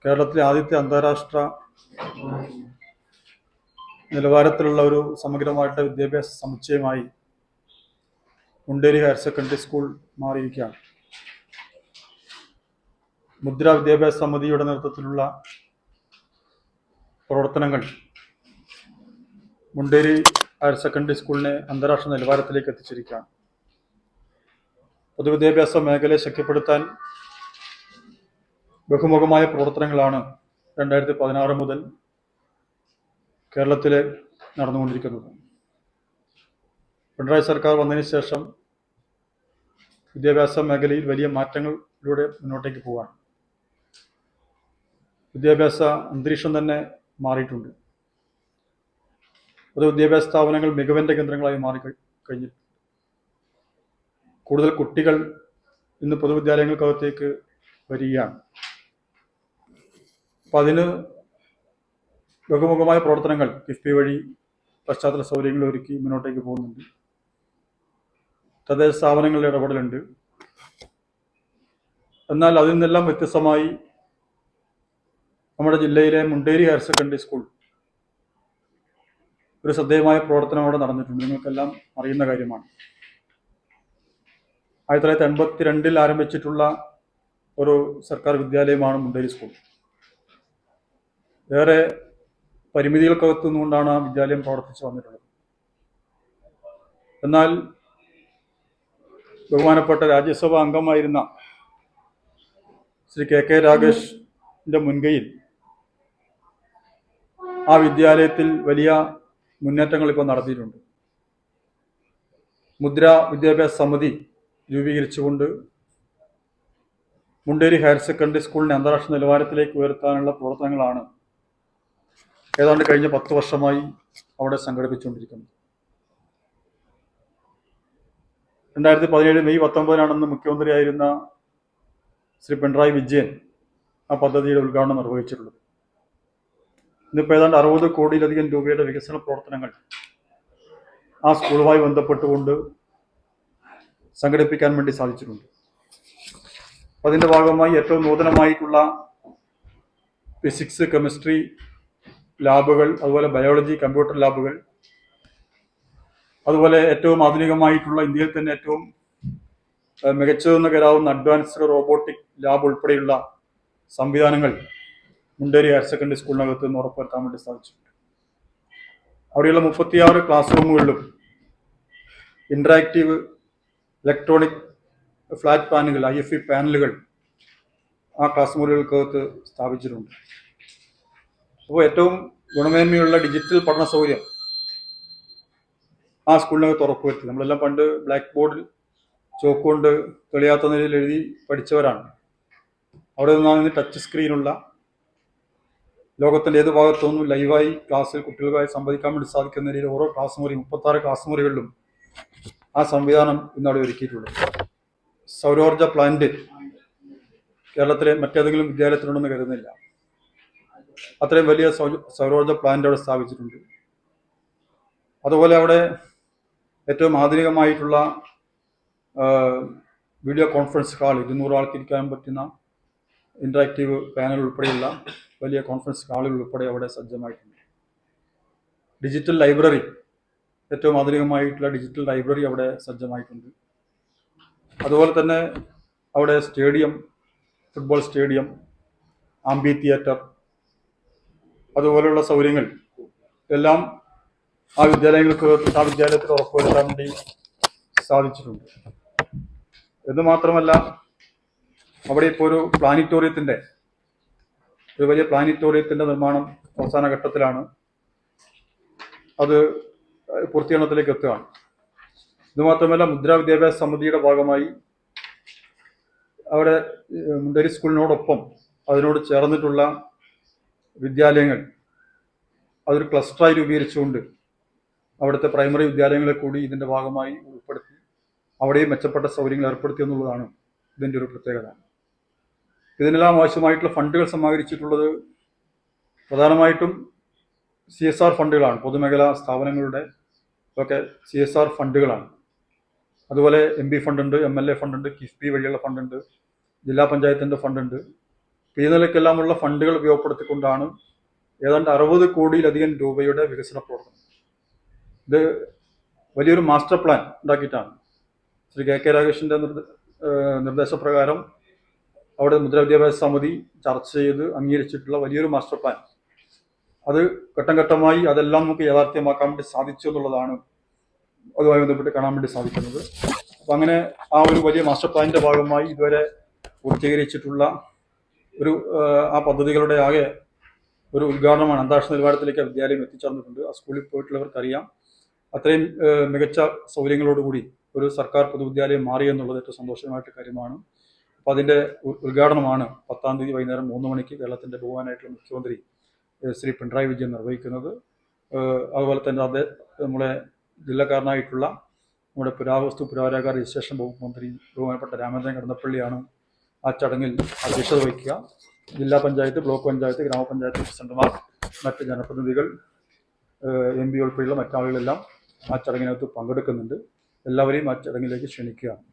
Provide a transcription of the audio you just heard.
കേരളത്തിലെ ആദ്യത്തെ അന്താരാഷ്ട്ര നിലവാരത്തിലുള്ള ഒരു സമഗ്രമായിട്ട് വിദ്യാഭ്യാസ സമുച്ചയമായി മുണ്ടേരി ഹയർ സെക്കൻഡറി സ്കൂൾ മാറിയിരിക്കുകയാണ്. മുദ്ര വിദ്യാഭ്യാസ സമിതിയുടെ നേതൃത്വത്തിലുള്ള പ്രവർത്തനങ്ങൾ മുണ്ടേരി ഹയർ സെക്കൻഡറി സ്കൂളിനെ അന്താരാഷ്ട്ര നിലവാരത്തിലേക്ക് എത്തിച്ചിരിക്കുകയാണ്. പൊതുവിദ്യാഭ്യാസ മേഖലയെ ശക്തിപ്പെടുത്താൻ ബഹുമുഖമായ പ്രവർത്തനങ്ങളാണ് 2016 മുതൽ കേരളത്തിൽ നടന്നുകൊണ്ടിരിക്കുന്നത്. പിണറായി സർക്കാർ വന്നതിന് ശേഷം വിദ്യാഭ്യാസ മേഖലയിൽ വലിയ മാറ്റങ്ങളിലൂടെ മുന്നോട്ടേക്ക് പോവുകയാണ്. വിദ്യാഭ്യാസ അന്തരീക്ഷം തന്നെ മാറിയിട്ടുണ്ട്. പൊതുവിദ്യാഭ്യാസ സ്ഥാപനങ്ങൾ മികവിൻ്റെ കേന്ദ്രങ്ങളായി മാറിക്കഴിഞ്ഞിട്ടുണ്ട്. കൂടുതൽ കുട്ടികൾ ഇന്ന് പൊതുവിദ്യാലയങ്ങൾക്കകത്തേക്ക് വരികയാണ്. അപ്പം അതിന് ബഹുമുഖമായ പ്രവർത്തനങ്ങൾ കിഫ്ബി വഴി പശ്ചാത്തല സൗകര്യങ്ങൾ ഒരുക്കി മുന്നോട്ടേക്ക് പോകുന്നുണ്ട്. തദ്ദേശ സ്ഥാപനങ്ങളുടെ ഇടപെടലുണ്ട്. എന്നാൽ അതിൽ നിന്നെല്ലാം വ്യത്യസ്തമായി നമ്മുടെ ജില്ലയിലെ മുണ്ടേരി ഹയർ സെക്കൻഡറി സ്കൂൾ ഒരു ശ്രദ്ധേയമായ പ്രവർത്തനം അവിടെ നടന്നിട്ടുണ്ട്. നിങ്ങൾക്കെല്ലാം അറിയുന്ന കാര്യമാണ്. 1982 ആരംഭിച്ചിട്ടുള്ള ഒരു സർക്കാർ വിദ്യാലയമാണ് മുണ്ടേരി സ്കൂൾ. ഏറെ പരിമിതികൾക്കകത്തു നിന്നുകൊണ്ടാണ് ആ വിദ്യാലയം പ്രവർത്തിച്ചു വന്നിട്ടുള്ളത്. എന്നാൽ ബഹുമാനപ്പെട്ട രാജ്യസഭാ അംഗമായിരുന്ന ശ്രീ കെ രാഗേഷിന്റെ മുൻകൈയിൽ ആ വിദ്യാലയത്തിൽ വലിയ മുന്നേറ്റങ്ങൾ ഇപ്പോൾ നടത്തിയിട്ടുണ്ട്. മുദ്ര വിദ്യാഭ്യാസ സമിതി രൂപീകരിച്ചുകൊണ്ട് മുണ്ടേരി ഹയർ സെക്കൻഡറി സ്കൂളിനെ അന്താരാഷ്ട്ര നിലവാരത്തിലേക്ക് ഉയർത്താനുള്ള പ്രവർത്തനങ്ങളാണ് ഏതാണ്ട് കഴിഞ്ഞ 10 വർഷമായി അവിടെ സംഘടിപ്പിച്ചുകൊണ്ടിരിക്കുന്നത്. 2017 മെയ് 19 മുഖ്യമന്ത്രിയായിരുന്ന ശ്രീ പിണറായി വിജയൻ ആ പദ്ധതിയുടെ ഉദ്ഘാടനം നിർവഹിച്ചിട്ടുള്ളത്. ഇന്നിപ്പോൾ ഏതാണ്ട് 60 കോടിയിലധികം രൂപയുടെ വികസന പ്രവർത്തനങ്ങൾ ആ സ്കൂളുമായി ബന്ധപ്പെട്ടുകൊണ്ട് സംഘടിപ്പിക്കാൻ വേണ്ടി സാധിച്ചിട്ടുണ്ട്. അതിൻ്റെ ഭാഗമായി ഏറ്റവും നൂതനമായിട്ടുള്ള ഫിസിക്സ്, കെമിസ്ട്രി ലാബുകൾ, അതുപോലെ ബയോളജി, കമ്പ്യൂട്ടർ ലാബുകൾ, അതുപോലെ ഏറ്റവും ആധുനികമായിട്ടുള്ള ഇന്ത്യയിൽ തന്നെ ഏറ്റവും മികച്ചതെന്ന് കരാവുന്ന അഡ്വാൻസ്ഡ് റോബോട്ടിക് ലാബ് ഉൾപ്പെടെയുള്ള സംവിധാനങ്ങൾ മുണ്ടേരി ഹയർ സെക്കൻഡറി സ്കൂളിനകത്ത് നിന്ന് ഉറപ്പുവരുത്താൻ വേണ്ടി സാധിച്ചിട്ടുണ്ട്. അവിടെയുള്ള 36 ക്ലാസ് റൂമുകളിലും ഇന്ററാക്റ്റീവ് ഇലക്ട്രോണിക് ഫ്ലാറ്റ് പാനുകൾ, IFE പാനലുകൾ ആ ക്ലാസ് മുറികൾക്കകത്ത് സ്ഥാപിച്ചിട്ടുണ്ട്. അപ്പോൾ ഏറ്റവും ഗുണമേന്മയുള്ള ഡിജിറ്റൽ പഠന സൗകര്യം ആ സ്കൂളിനകത്ത് ഉറപ്പുവരുത്തി. നമ്മളെല്ലാം പണ്ട് ബ്ലാക്ക് ബോർഡിൽ ചോക്ക് കൊണ്ട് തെളിയാത്ത നിലയിൽ എഴുതി പഠിച്ചവരാണ്. അവിടെ നിന്നാണ് ടച്ച് സ്ക്രീനുള്ള ലോകത്തിൻ്റെ ഏത് ഭാഗത്തുനിന്നും ലൈവായി ക്ലാസ്സിൽ കുട്ടികൾക്കായി സംവദിക്കാൻ വേണ്ടി സാധിക്കുന്ന രീതിയിൽ ഓരോ ക്ലാസ് മുറി 36 ക്ലാസ് മുറികളിലും ആ സംവിധാനം ഇന്നവിടെ ഒരുക്കിയിട്ടുള്ളത്. സൗരോർജ പ്ലാന്റ് കേരളത്തിലെ മറ്റേതെങ്കിലും വിദ്യാലയത്തിലുണ്ടെന്ന് കരുതുന്നില്ല. അത്രയും വലിയ സൗരോർജ പ്ലാന്റ് അവിടെ സ്ഥാപിച്ചിട്ടുണ്ട്. അതുപോലെ അവിടെ ഏറ്റവും ആധുനികമായിട്ടുള്ള വീഡിയോ കോൺഫറൻസ് ഹാൾ, 200 ആൾക്ക് ഇരിക്കാൻ പറ്റുന്ന ഇന്ററാക്റ്റീവ് പാനൽ ഉൾപ്പെടെയുള്ള വലിയ കോൺഫറൻസ് ഹാളുകൾ ഉൾപ്പെടെ അവിടെ സജ്ജമായിട്ടുണ്ട്. ഡിജിറ്റൽ ലൈബ്രറി, ഏറ്റവും ആധുനികമായിട്ടുള്ള ഡിജിറ്റൽ ലൈബ്രറി അവിടെ സജ്ജമായിട്ടുണ്ട്. അതുപോലെ തന്നെ അവിടെ സ്റ്റേഡിയം, ഫുട്ബോൾ സ്റ്റേഡിയം, ആംബി തിയേറ്റർ, അതുപോലെയുള്ള സൗകര്യങ്ങൾ എല്ലാം ആ വിദ്യാലയത്തിൽ ഉറപ്പുവരുത്താൻ വേണ്ടി സാധിച്ചിട്ടുണ്ട്. എന്ന് മാത്രമല്ല, അവിടെ ഇപ്പോൾ ഒരു വലിയ പ്ലാനിറ്റോറിയത്തിൻ്റെ നിർമ്മാണം അവസാന ഘട്ടത്തിലാണ്. അത് പൂർത്തീകരണത്തിലേക്ക് എത്തുകയാണ്. ഇതുമാത്രമല്ല, മുദ്രാ വിദ്യാഭ്യാസ സമിതിയുടെ ഭാഗമായി അവിടെ മുണ്ടേരി സ്കൂളിനോടൊപ്പം അതിനോട് ചേർന്നിട്ടുള്ള വിദ്യാലയങ്ങൾ അതൊരു ക്ലസ്റ്ററായി രൂപീകരിച്ചുകൊണ്ട് അവിടുത്തെ പ്രൈമറി വിദ്യാലയങ്ങളെ കൂടി ഇതിൻ്റെ ഭാഗമായി ഉൾപ്പെടുത്തി അവിടെയും മെച്ചപ്പെട്ട സൗകര്യങ്ങൾ ഏർപ്പെടുത്തി എന്നുള്ളതാണ് ഇതിൻ്റെ ഒരു പ്രത്യേകത. ഇതിനെല്ലാം ആവശ്യമായിട്ടുള്ള ഫണ്ടുകൾ സമാഹരിച്ചിട്ടുള്ളത് പ്രധാനമായിട്ടും CSR ഫണ്ടുകളാണ്. പൊതുമേഖലാ സ്ഥാപനങ്ങളുടെ ഒക്കെ CSR ഫണ്ടുകളാണ്. അതുപോലെ MP ഫണ്ടുണ്ട്, MLA ഫണ്ടുണ്ട്, കിഫ്ബി വഴിയുള്ള ഫണ്ടുണ്ട്, ജില്ലാ പഞ്ചായത്തിൻ്റെ ഫണ്ടുണ്ട്. ഈ നിലയ്ക്കെല്ലാമുള്ള ഫണ്ടുകൾ ഉപയോഗപ്പെടുത്തിക്കൊണ്ടാണ് ഏതാണ്ട് 60 കോടിയിലധികം രൂപയുടെ വികസന പ്രവർത്തനം. ഇത് വലിയൊരു മാസ്റ്റർ പ്ലാൻ ഉണ്ടാക്കിയിട്ടാണ് ശ്രീ കെ രാഗേഷിന്റെ നിർദ്ദേശപ്രകാരം അവിടെ മുദ്രാവിദ്യാഭ്യാസ സമിതി ചർച്ച ചെയ്ത് അംഗീകരിച്ചിട്ടുള്ള വലിയൊരു മാസ്റ്റർ പ്ലാൻ. അത് ഘട്ടം ഘട്ടമായി അതെല്ലാം നമുക്ക് യാഥാർത്ഥ്യമാക്കാൻ വേണ്ടി സാധിച്ചു എന്നുള്ളതാണ് അതുമായി ബന്ധപ്പെട്ട് കാണാൻ വേണ്ടി സാധിക്കുന്നത്. അപ്പം അങ്ങനെ ആ ഒരു വലിയ മാസ്റ്റർ പ്ലാനിന്റെ ഭാഗമായി ഇതുവരെ പൂർത്തീകരിച്ചിട്ടുള്ള ആ പദ്ധതികളുടെ ആകെ ഒരു ഉദ്ഘാടനമാണ്. അന്താരാഷ്ട്ര നിലവാരത്തിലേക്ക് വിദ്യാലയം എത്തിച്ചേർന്നിട്ടുണ്ട്. ആ സ്കൂളിൽ പോയിട്ടുള്ളവർക്കറിയാം അത്രയും മികച്ച സൗകര്യങ്ങളോടുകൂടി ഒരു സർക്കാർ പൊതുവിദ്യാലയം മാറി എന്നുള്ളത് ഏറ്റവും സന്തോഷമായിട്ട് കാര്യമാണ്. അപ്പം അതിൻ്റെ ഉദ്ഘാടനമാണ് 10-ാം തീയതി വൈകുന്നേരം 3 മണിക്ക് കേരളത്തിൻ്റെ ബഹുമാനായിട്ടുള്ള മുഖ്യമന്ത്രി ശ്രീ പിണറായി വിജയൻ നിർവഹിക്കുന്നത്. അതുപോലെ തന്നെ നമ്മുടെ ജില്ലക്കാരനായിട്ടുള്ള നമ്മുടെ പുരാവസ്തു പുരാവരാഗ രജിസ്ട്രേഷൻ വകുപ്പ് മന്ത്രി ബഹുമാനപ്പെട്ട രാമചന്ദ്രൻ കടന്നപ്പള്ളിയാണ് ആ ചടങ്ങിൽ അധ്യക്ഷത വഹിക്കുക. ജില്ലാ പഞ്ചായത്ത്, ബ്ലോക്ക് പഞ്ചായത്ത്, ഗ്രാമപഞ്ചായത്ത് പ്രസിഡന്റുമാർ, മറ്റ് ജനപ്രതിനിധികൾ, MP ഉൾപ്പെടെയുള്ള മറ്റാളുകളെല്ലാം ആ ചടങ്ങിനകത്ത് പങ്കെടുക്കുന്നുണ്ട്. എല്ലാവരെയും ആ ചടങ്ങിലേക്ക് ക്ഷണിക്കുകയാണ്.